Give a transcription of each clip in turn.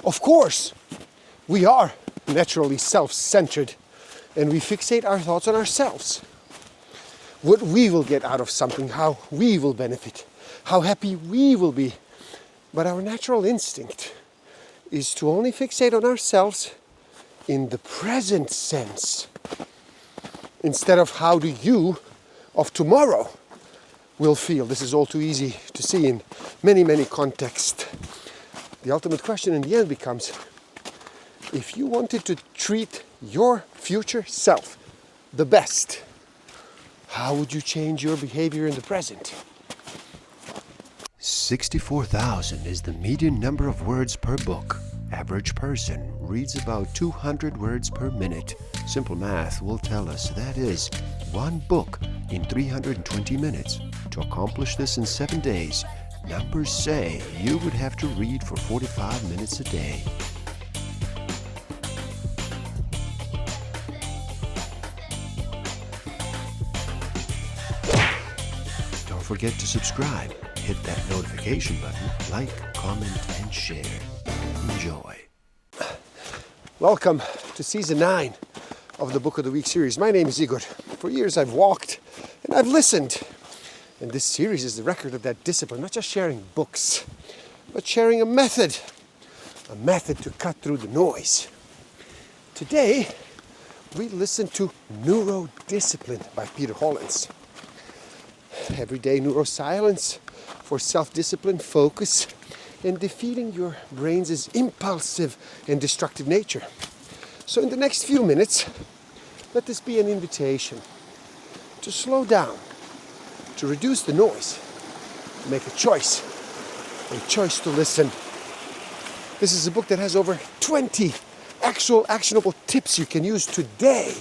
Of course, we are naturally self-centered and we fixate our thoughts on ourselves. What we will get out of something, how we will benefit, how happy we will be. But our natural instinct is to only fixate on ourselves in the present sense, instead of how do you of tomorrow will feel. This is all too easy to see in many, many contexts. The ultimate question in the end becomes, if you wanted to treat your future self the best, how would you change your behavior in the present? 64,000 is the median number of words per book. Average person reads about 200 words per minute. Simple math will tell us that is one book in 320 minutes. To accomplish this in 7 days, numbers say you would have to read for 45 minutes a day. Don't forget to subscribe. Hit that notification button, like, comment, and share. Enjoy. Welcome to Season 9 of the Book of the Week series. My name is Igor. For years I've walked and I've listened. And this series is the record of that discipline, not just sharing books, but sharing a method to cut through the noise. Today, we listen to Neuro Discipline by Peter Hollins. Everyday neuroscience for self-discipline, focus, and defeating your brain's impulsive and destructive nature. So in the next few minutes, let this be an invitation to slow down, to reduce the noise, make a choice to listen. This is a book that has over 20 actual actionable tips you can use today.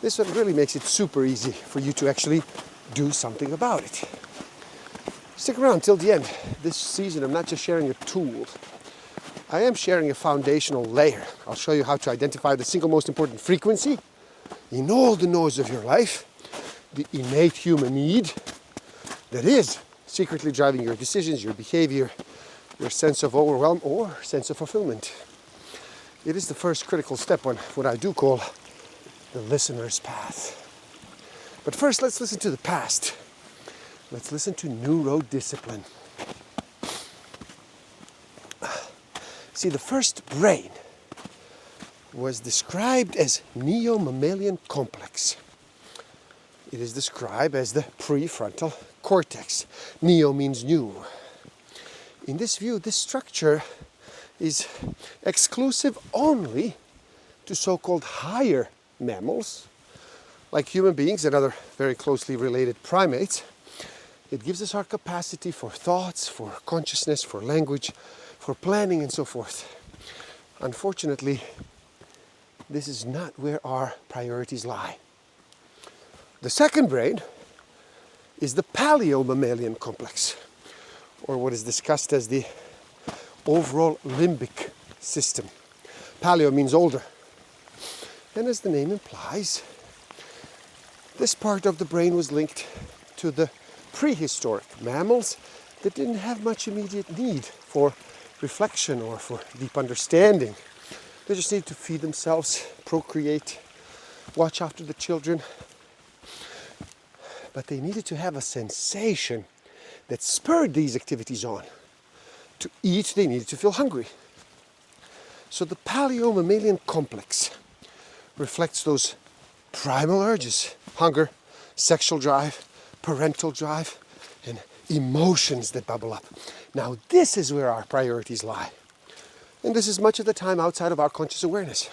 This one really makes it super easy for you to actually do something about it. Stick around till the end. This season I'm not just sharing a tool, I am sharing a foundational layer. I'll show you how to identify the single most important frequency in all the noise of your life, the innate human need that is secretly driving your decisions, your behavior, your sense of overwhelm or sense of fulfillment. It is the first critical step on what I do call the listener's path. But first, let's listen to the past. Let's listen to Neuro Discipline. See, the first brain was described as neo-mammalian complex. It is described as the prefrontal cortex. Neo means new. In this view, this structure is exclusive only to so-called higher mammals, like human beings and other very closely related primates. It gives us our capacity for thoughts, for consciousness, for language, for planning, and so forth. Unfortunately, this is not where our priorities lie. The second brain is the paleo-mammalian complex, or what is discussed as the overall limbic system. Paleo means older. And as the name implies, this part of the brain was linked to the prehistoric mammals that didn't have much immediate need for reflection or for deep understanding. They just needed to feed themselves, procreate, watch after the children. But they needed to have a sensation that spurred these activities on. To eat, they needed to feel hungry. So the paleo-mammalian complex reflects those primal urges: hunger, sexual drive, parental drive, and emotions that bubble up. Now this is where our priorities lie. And this is much of the time outside of our conscious awareness.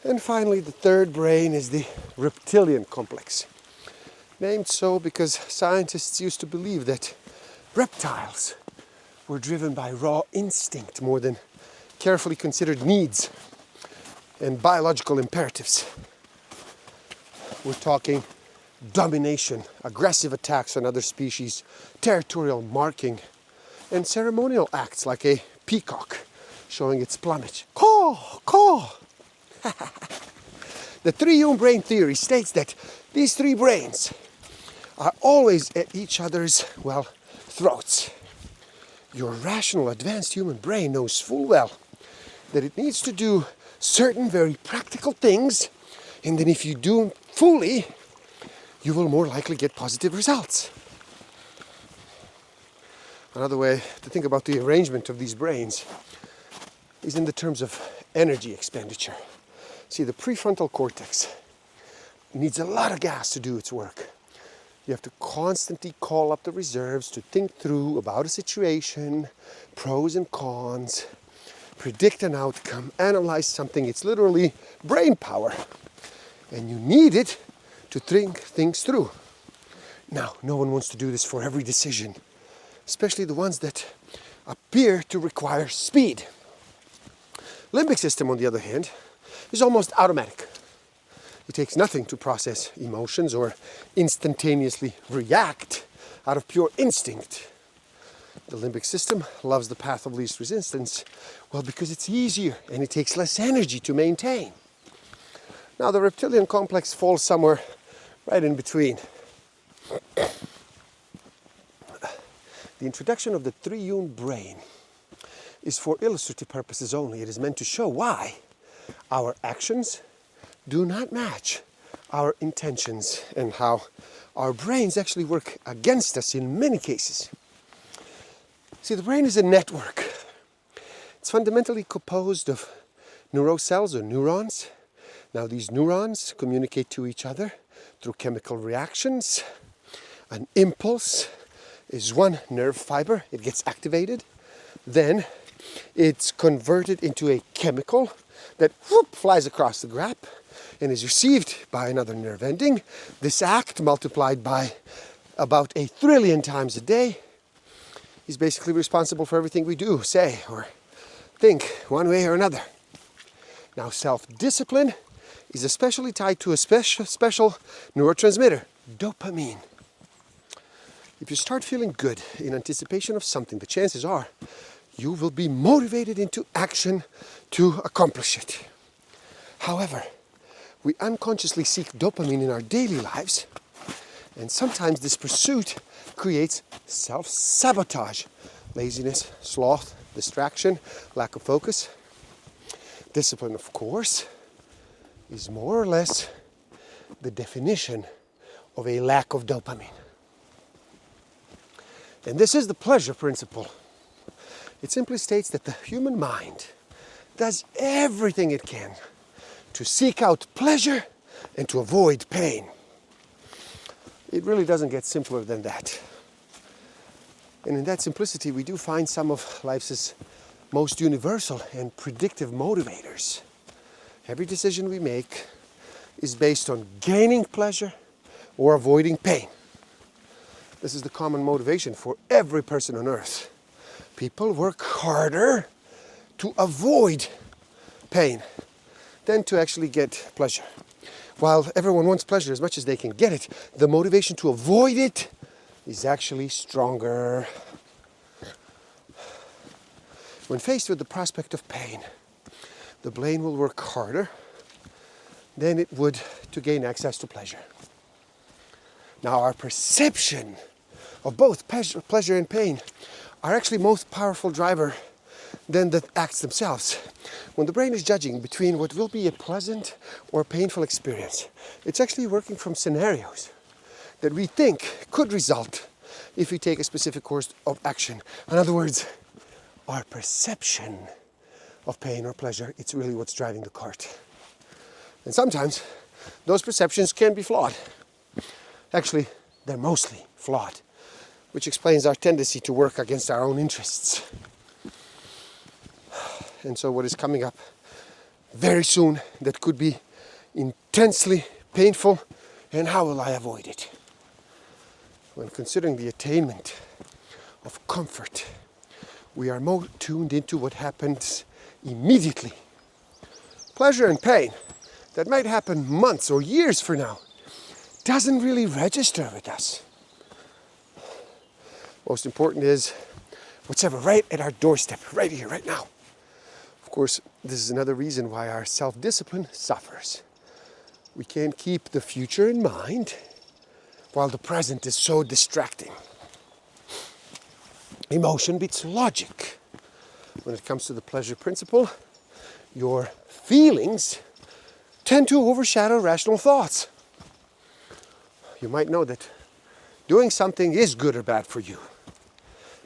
And finally, the third brain is the reptilian complex. Named so because scientists used to believe that reptiles were driven by raw instinct more than carefully considered needs and biological imperatives. We're talking domination, aggressive attacks on other species, territorial marking, and ceremonial acts like a peacock showing its plumage. Caw, caw. The triune brain theory states that these three brains are always at each other's, throats. your rational, advanced human brain knows full well that it needs to do certain very practical things, and then if you do them fully, you will more likely get positive results. Another way to think about the arrangement of these brains is in the terms of energy expenditure. See, the prefrontal cortex needs a lot of gas to do its work. You have to constantly call up the reserves to think through about a situation, pros and cons, predict an outcome, analyze something. It's literally brain power. And you need it to think things through. Now, no one wants to do this for every decision, especially the ones that appear to require speed. Limbic system, on the other hand, is almost automatic. It takes nothing to process emotions or instantaneously react out of pure instinct. The limbic system loves the path of least resistance, well, because it's easier and it takes less energy to maintain. Now, the reptilian complex falls somewhere right in between. The introduction of the triune brain is for illustrative purposes only. It is meant to show why our actions do not match our intentions and how our brains actually work against us in many cases. See, the brain is a network. It's fundamentally composed of neurocells or neurons. Now, these neurons communicate to each other through chemical reactions. An impulse is one nerve fiber. It gets activated. Then it's converted into a chemical that flies across the grap and is received by another nerve ending. This act, multiplied by about 1 trillion times a day, is basically responsible for everything we do, say, or think, one way or another. Now, self-discipline is especially tied to a special neurotransmitter, dopamine. If you start feeling good in anticipation of something, the chances are you will be motivated into action to accomplish it. However, we unconsciously seek dopamine in our daily lives, and sometimes this pursuit creates self-sabotage, laziness, sloth, distraction, lack of focus. Discipline, of course, is more or less the definition of a lack of dopamine. And this is the pleasure principle. It simply states that the human mind does everything it can to seek out pleasure and to avoid pain. It really doesn't get simpler than that. And in that simplicity, we do find some of life's most universal and predictive motivators. Every decision we make is based on gaining pleasure or avoiding pain. This is the common motivation for every person on earth. People work harder to avoid pain than to actually get pleasure. While everyone wants pleasure as much as they can get it, the motivation to avoid it is actually stronger. When faced with the prospect of pain, the brain will work harder than it would to gain access to pleasure. Now, our perception of both pleasure and pain are actually most powerful driver than the acts themselves. When the brain is judging between what will be a pleasant or painful experience, it's actually working from scenarios that we think could result if we take a specific course of action. In other words, our perception of pain or pleasure, it's really what's driving the cart. And sometimes those perceptions can be flawed. Actually, they're mostly flawed, which explains our tendency to work against our own interests. And so what is coming up very soon that could be intensely painful, and how will I avoid it? When considering the attainment of comfort, we are more tuned into what happens immediately. Pleasure and pain that might happen months or years from now doesn't really register with us. Most important is what's ever right at our doorstep, right here, right now. Of course, this is another reason why our self-discipline suffers. We can't keep the future in mind while the present is so distracting. emotion beats logic. When it comes to the pleasure principle, your feelings tend to overshadow rational thoughts. You might know that doing something is good or bad for you.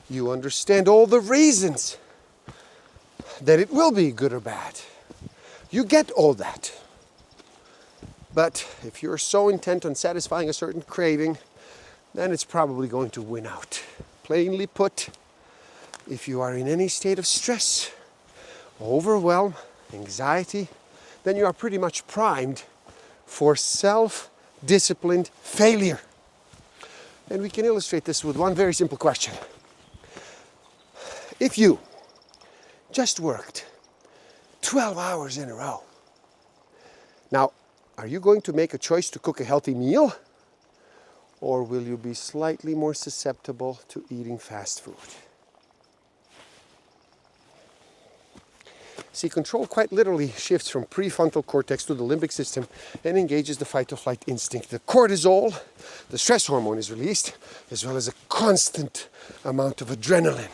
You understand all the reasons that it will be good or bad. You get all that. But if you're so intent on satisfying a certain craving, then it's probably going to win out. Plainly put, if you are in any state of stress, overwhelm, anxiety, then you are pretty much primed for self-disciplined failure. And we can illustrate this with one very simple question. If you just worked 12 hours in a row, now, are you going to make a choice to cook a healthy meal? Or will you be slightly more susceptible to eating fast food? See, control quite literally shifts from prefrontal cortex to the limbic system and engages the fight-or-flight instinct. The cortisol, the stress hormone, is released, as well as a constant amount of adrenaline.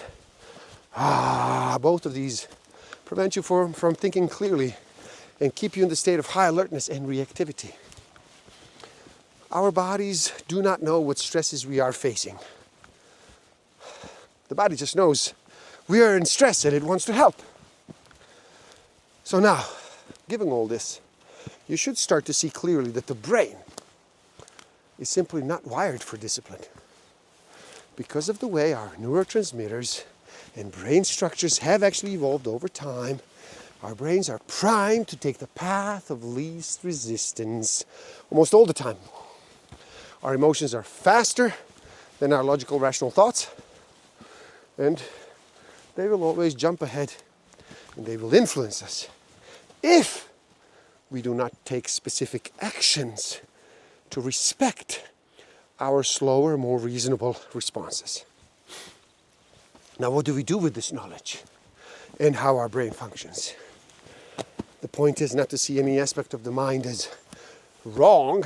Both of these prevent you from thinking clearly and keep you in the state of high alertness and reactivity. Our bodies do not know what stresses we are facing. The body just knows we are in stress and it wants to help. So now, given all this, you should start to see clearly that the brain is simply not wired for discipline. Because of the way our neurotransmitters and brain structures have actually evolved over time, our brains are primed to take the path of least resistance almost all the time. Our emotions are faster than our logical, rational thoughts, and they will always jump ahead and they will influence us if we do not take specific actions to respect our slower, more reasonable responses. Now, what do we do with this knowledge and how our brain functions? The point is not to see any aspect of the mind as wrong,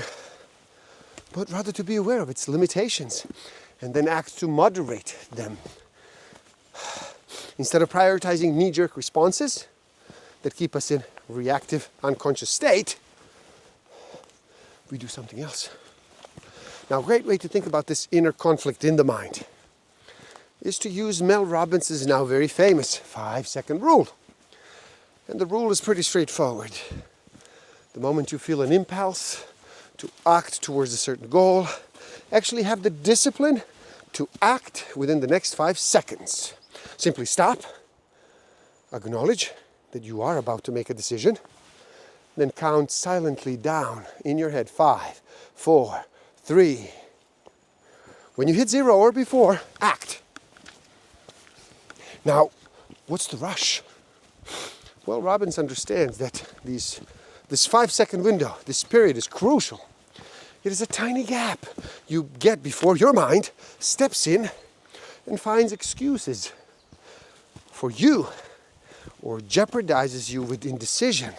but rather to be aware of its limitations and then act to moderate them. Instead of prioritizing knee-jerk responses that keep us in reactive, unconscious state, we do something else. Now, a great way to think about this inner conflict in the mind is to use Mel Robbins' now very famous 5-second rule. And the rule is pretty straightforward. The moment you feel an impulse to act towards a certain goal, actually have the discipline to act within the next 5 seconds. Simply stop, acknowledge that you are about to make a decision, then count silently down in your head 5, 4, 3. When you hit 0 or before, act. Now, what's the rush? Well, Robbins understands that this 5-second window, this period, is crucial. It is a tiny gap you get before your mind steps in and finds excuses for you, or jeopardizes you with indecision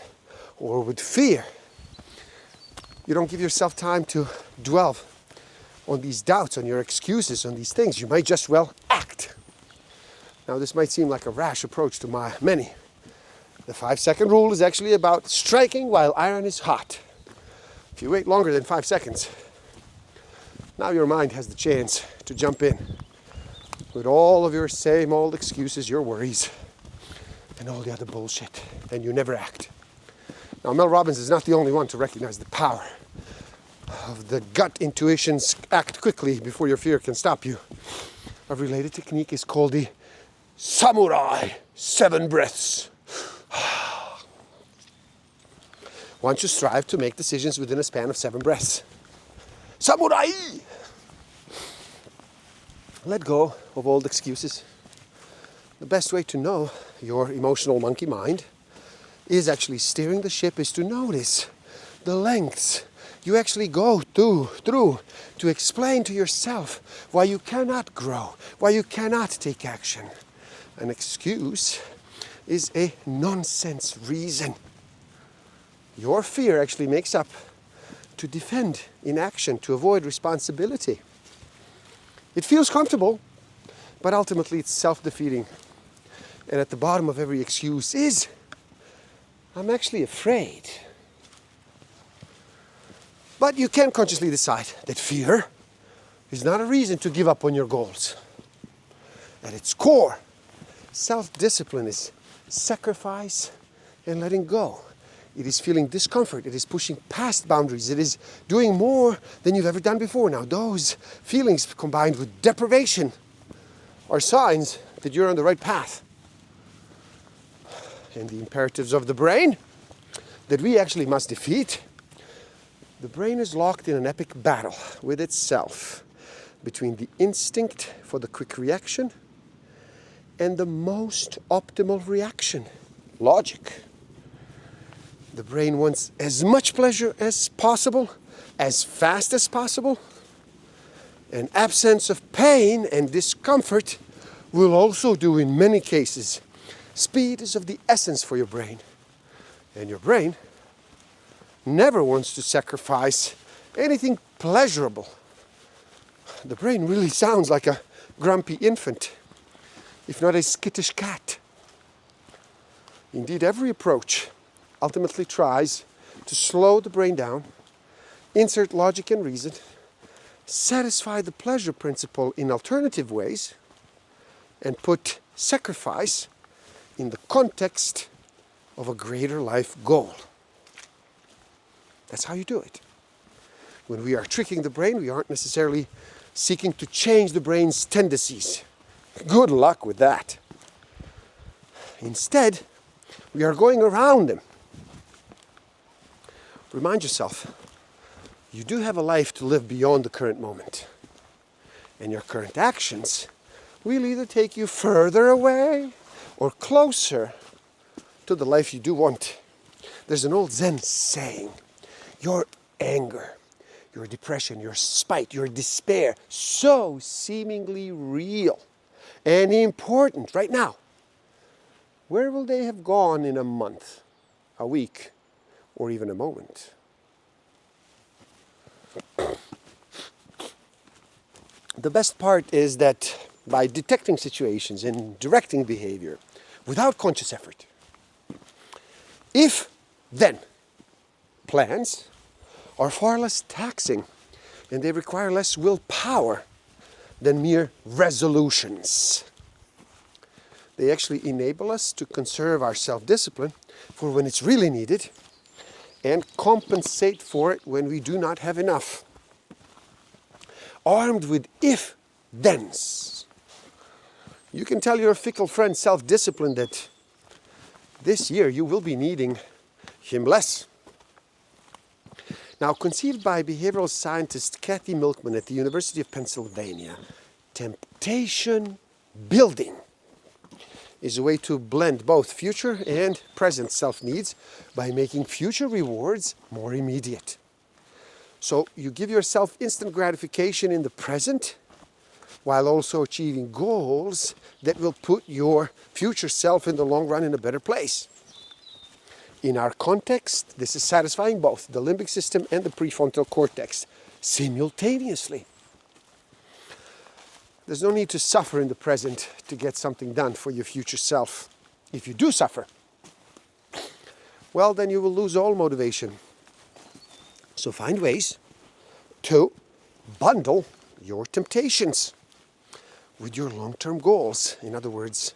or with fear. You don't give yourself time to dwell on these doubts, on your excuses, on these things. You might just well act. Now, this might seem like a rash approach to many. The 5-second rule is actually about striking while iron is hot. If you wait longer than 5 seconds, now your mind has the chance to jump in with all of your same old excuses, your worries, and all the other bullshit, and you never act. Now, Mel Robbins is not the only one to recognize the power of the gut intuitions, act quickly before your fear can stop you. A related technique is called the samurai 7 breaths. Once you strive to make decisions within a span of 7 breaths. Samurai! Let go of old excuses. The best way to know your emotional monkey mind is actually steering the ship, is to notice the lengths you actually go through to explain to yourself why you cannot grow, why you cannot take action. An excuse is a nonsense reason. Your fear actually makes up to defend inaction, to avoid responsibility. It feels comfortable but ultimately it's self-defeating. And at the bottom of every excuse is, I'm actually afraid. But you can consciously decide that fear is not a reason to give up on your goals. At its core, self-discipline is sacrifice and letting go. It is feeling discomfort. It is pushing past boundaries. It is doing more than you've ever done before. Now, those feelings combined with deprivation are signs that you're on the right path. And the imperatives of the brain that we actually must defeat. The brain is locked in an epic battle with itself between the instinct for the quick reaction and the most optimal reaction, logic. The brain wants as much pleasure as possible, as fast as possible. An absence of pain and discomfort will also do in many cases. Speed is of the essence for your brain. And your brain never wants to sacrifice anything pleasurable. The brain really sounds like a grumpy infant, if not a skittish cat. Indeed, every approach ultimately tries to slow the brain down, insert logic and reason, satisfy the pleasure principle in alternative ways, and put sacrifice in the context of a greater life goal. That's how you do it. When we are tricking the brain, we aren't necessarily seeking to change the brain's tendencies. Good luck with that. Instead, we are going around them. Remind yourself, you do have a life to live beyond the current moment. And your current actions will either take you further away or closer to the life you do want. There's an old Zen saying, your anger, your depression, your spite, your despair, so seemingly real and important right now. Where will they have gone in a month, a week, or even a moment? The best part is that by detecting situations and directing behavior without conscious effort, if-then plans are far less taxing and they require less willpower than mere resolutions. They actually enable us to conserve our self-discipline for when it's really needed and compensate for it when we do not have enough. Armed with if-thens, you can tell your fickle friend self-discipline that this year you will be needing him less. Now, conceived by behavioral scientist Kathy Milkman at the University of Pennsylvania, temptation building is a way to blend both future and present self-needs by making future rewards more immediate. So you give yourself instant gratification in the present while also achieving goals that will put your future self in the long run in a better place. In our context, this is satisfying both the limbic system and the prefrontal cortex simultaneously. There's no need to suffer in the present to get something done for your future self. If you do suffer, well, then you will lose all motivation. So find ways to bundle your temptations with your long-term goals. In other words,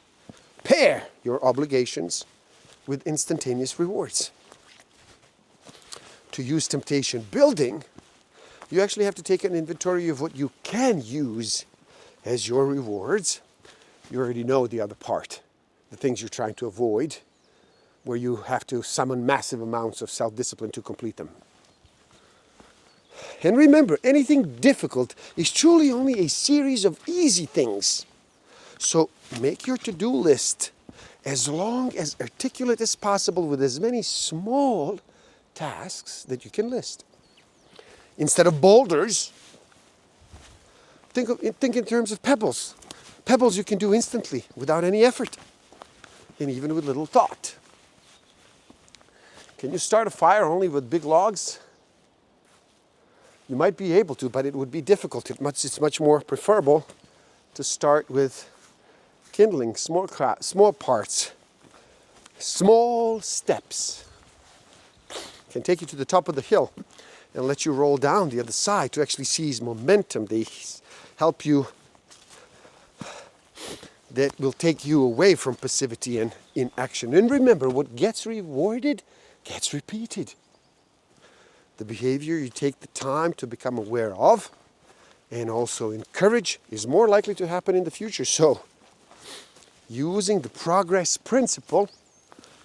pair your obligations with instantaneous rewards. To use temptation building, you actually have to take an inventory of what you can use as your rewards. You already know the other part, the things you're trying to avoid, where you have to summon massive amounts of self-discipline to complete them. And remember, anything difficult is truly only a series of easy things. So make your to-do list as long as articulate as possible with as many small tasks that you can list. Instead of boulders, think in terms of pebbles. Pebbles you can do instantly without any effort and even with little thought. Can you start a fire only with big logs? You might be able to, but it would be difficult. It's much more preferable to start with kindling small parts, small steps can take you to the top of the hill and let you roll down the other side to actually seize momentum. They help you, that will take you away from passivity and inaction. And remember, what gets rewarded gets repeated. The behavior you take the time to become aware of and also encourage is more likely to happen in the future. So, using the progress principle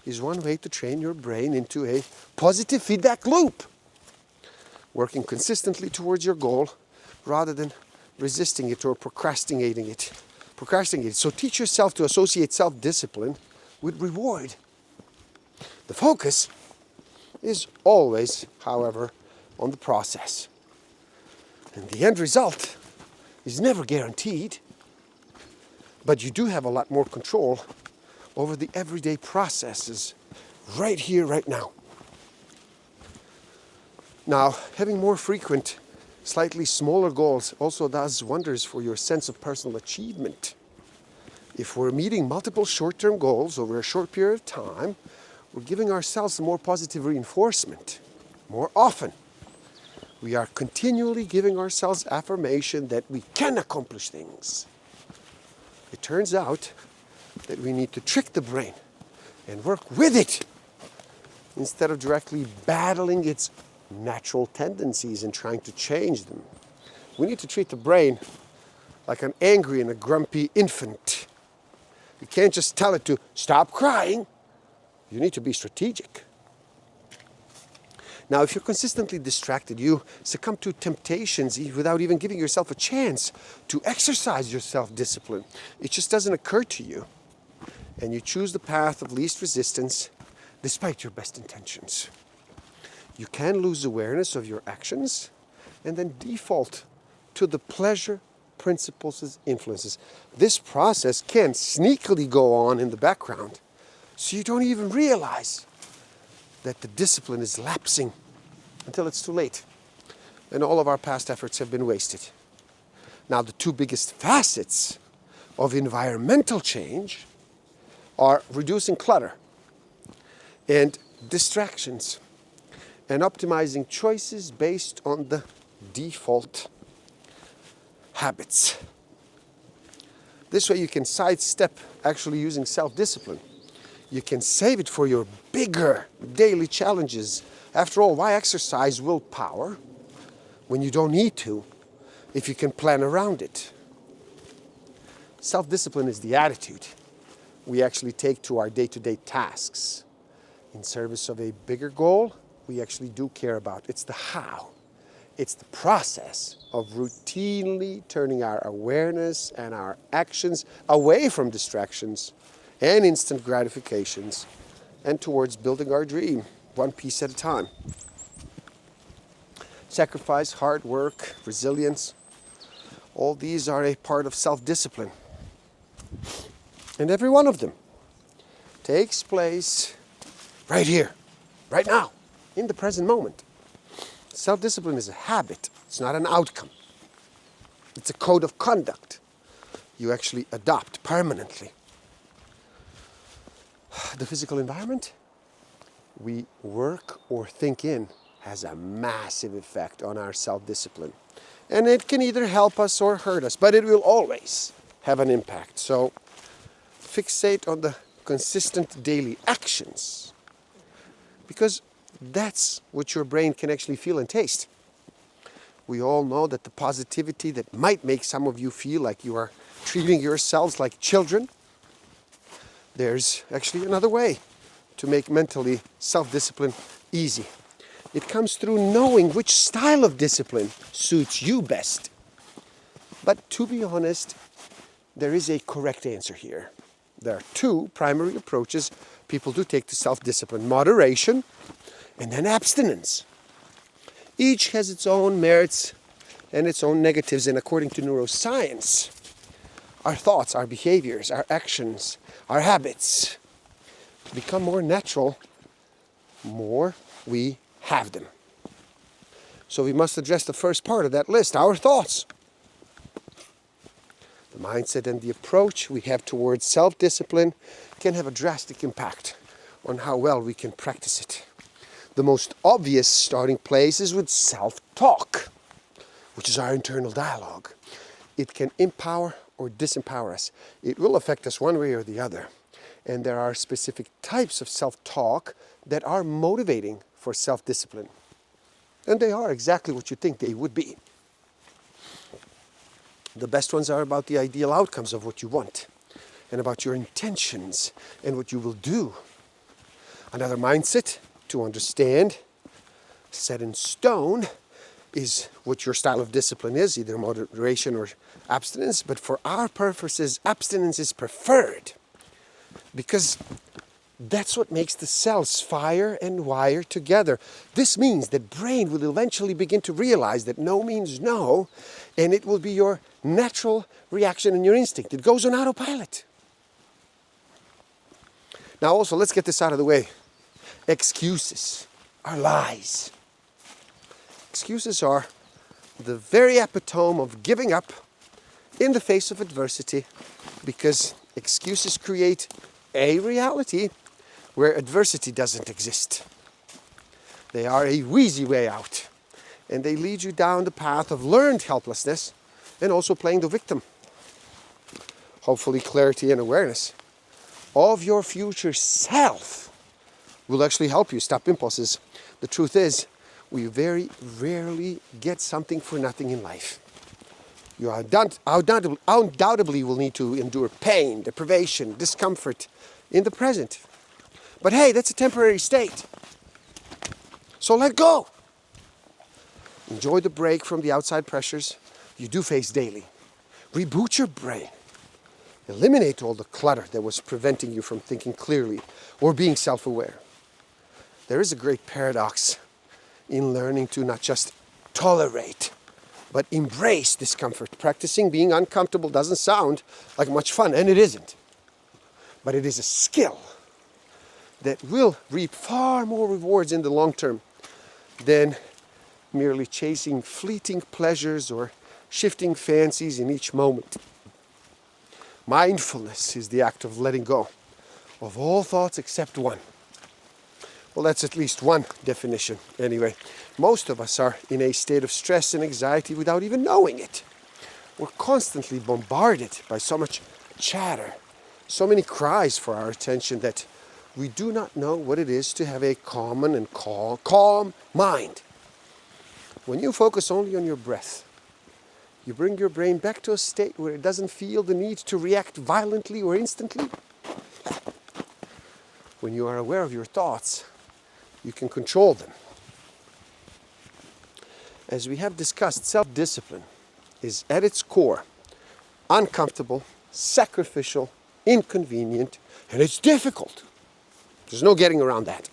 is one way to train your brain into a positive feedback loop, working consistently towards your goal rather than resisting it or procrastinating it. So teach yourself to associate self-discipline with reward. The focus is always, however, on the process. And the end result is never guaranteed, but you do have a lot more control over the everyday processes right here, right now. Now, having more frequent, slightly smaller goals also does wonders for your sense of personal achievement. If we're meeting multiple short-term goals over a short period of time, we're giving ourselves more positive reinforcement more often. We are continually giving ourselves affirmation that we can accomplish things. It turns out that we need to trick the brain and work with it instead of directly battling its natural tendencies and trying to change them. We need to treat the brain like an angry and a grumpy infant. You can't just tell it to stop crying. You need to be strategic. Now, if you're consistently distracted, you succumb to temptations without even giving yourself a chance to exercise your self-discipline. It just doesn't occur to you. And you choose the path of least resistance despite your best intentions. You can lose awareness of your actions and then default to the pleasure principles' influences. This process can sneakily go on in the background, so you don't even realize that the discipline is lapsing until it's too late, and all of our past efforts have been wasted. Now, the two biggest facets of environmental change are reducing clutter and distractions, and optimizing choices based on the default habits. This way you can sidestep actually using self-discipline. You can save it for your bigger daily challenges. After all, why exercise willpower when you don't need to if you can plan around it? Self-discipline is the attitude we actually take to our day-to-day tasks. In service of a bigger goal, we actually do care about. It's the how. It's the process of routinely turning our awareness and our actions away from distractions and instant gratifications and towards building our dream, one piece at a time. Sacrifice, hard work, resilience, all these are a part of self-discipline. And every one of them takes place right here, right now, in the present moment. Self-discipline is a habit. It's not an outcome. It's a code of conduct you actually adopt permanently. The physical environment we work or think in has a massive effect on our self-discipline. And it can either help us or hurt us, but it will always have an impact. So fixate on the consistent daily actions, because that's what your brain can actually feel and taste. We all know that the positivity that might make some of you feel like you are treating yourselves like children, there's actually another way to make mentally self-discipline easy. It comes through knowing which style of discipline suits you best. But to be honest, there is a correct answer here. There are two primary approaches people do take to self-discipline: moderation and then abstinence. Each has its own merits and its own negatives, and according to neuroscience, our thoughts, our behaviors, our actions, our habits become more natural more we have them. So we must address the first part of that list, our thoughts. The mindset and the approach we have towards self-discipline can have a drastic impact on how well we can practice it. The most obvious starting place is with self-talk, which is our internal dialogue. It can empower or disempower us. It will affect us one way or the other. And there are specific types of self-talk that are motivating for self-discipline. And they are exactly what you think they would be. The best ones are about the ideal outcomes of what you want, and about your intentions and what you will do. Another mindset to understand, set in stone, is what your style of discipline is, either moderation or abstinence. But for our purposes, abstinence is preferred, because that's what makes the cells fire and wire together. This means that brain will eventually begin to realize that no means no, and it will be your natural reaction and your instinct. It goes on autopilot. Now also, let's get this out of the way. Excuses are lies. Excuses are the very epitome of giving up in the face of adversity, because excuses create a reality where adversity doesn't exist. They are a wheezy way out, and they lead you down the path of learned helplessness and also playing the victim. Hopefully, clarity and awareness of your future self will actually help you stop impulses. The truth is, we very rarely get something for nothing in life. You undoubtedly will need to endure pain, deprivation, discomfort in the present. But hey, that's a temporary state. So let go. Enjoy the break from the outside pressures you do face daily. Reboot your brain. Eliminate all the clutter that was preventing you from thinking clearly or being self-aware. There is a great paradox in learning to not just tolerate, but embrace discomfort. Practicing being uncomfortable doesn't sound like much fun, and it isn't. But it is a skill that will reap far more rewards in the long term than merely chasing fleeting pleasures or shifting fancies in each moment. Mindfulness is the act of letting go of all thoughts except one. Well, that's at least one definition. Anyway, most of us are in a state of stress and anxiety without even knowing it. We're constantly bombarded by so much chatter, so many cries for our attention, that we do not know what it is to have a common and calm mind. When you focus only on your breath, you bring your brain back to a state where it doesn't feel the need to react violently or instantly. When you are aware of your thoughts, you can control them. As we have discussed, self-discipline is at its core uncomfortable, sacrificial, inconvenient, and it's difficult. There's no getting around that.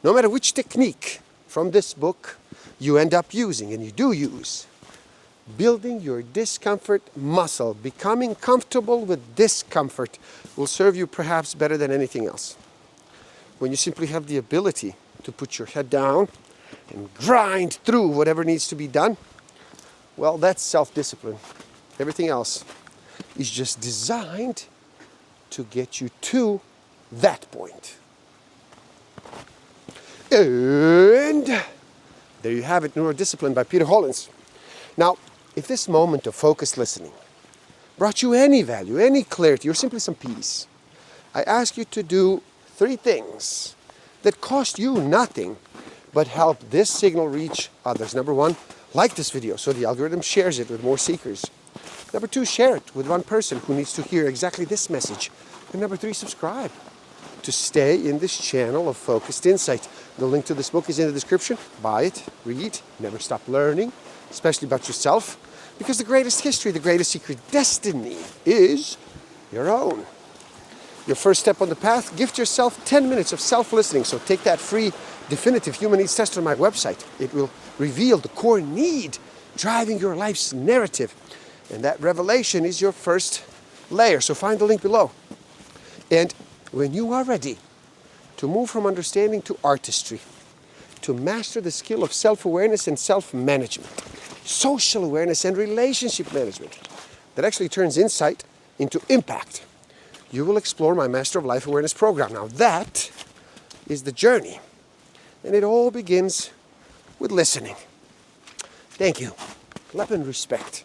No matter which technique from this book you end up using, and you do use, building your discomfort muscle, becoming comfortable with discomfort, will serve you perhaps better than anything else. When you simply have the ability to put your head down and grind through whatever needs to be done, well, that's self-discipline. Everything else is just designed to get you to that point. And there you have it, Neuro Discipline by Peter Hollins. Now, if this moment of focused listening brought you any value, any clarity, or simply some peace, I ask you to do 3 things that cost you nothing but help this signal reach others. Number 1, like this video so the algorithm shares it with more seekers. Number 2, share it with one person who needs to hear exactly this message. And number 3, subscribe to stay in this channel of focused insight. The link to this book is in the description. Buy it, read, never stop learning, especially about yourself, because the greatest history, the greatest secret destiny is your own. Your first step on the path, gift yourself 10 minutes of self-listening. So take that free definitive human needs test on my website. It will reveal the core need driving your life's narrative. And that revelation is your first layer. So find the link below. And when you are ready to move from understanding to artistry, to master the skill of self-awareness and self-management, social awareness and relationship management, that actually turns insight into impact, you will explore my Master of Life Awareness program. Now that is the journey. And it all begins with listening. Thank you. Love and respect.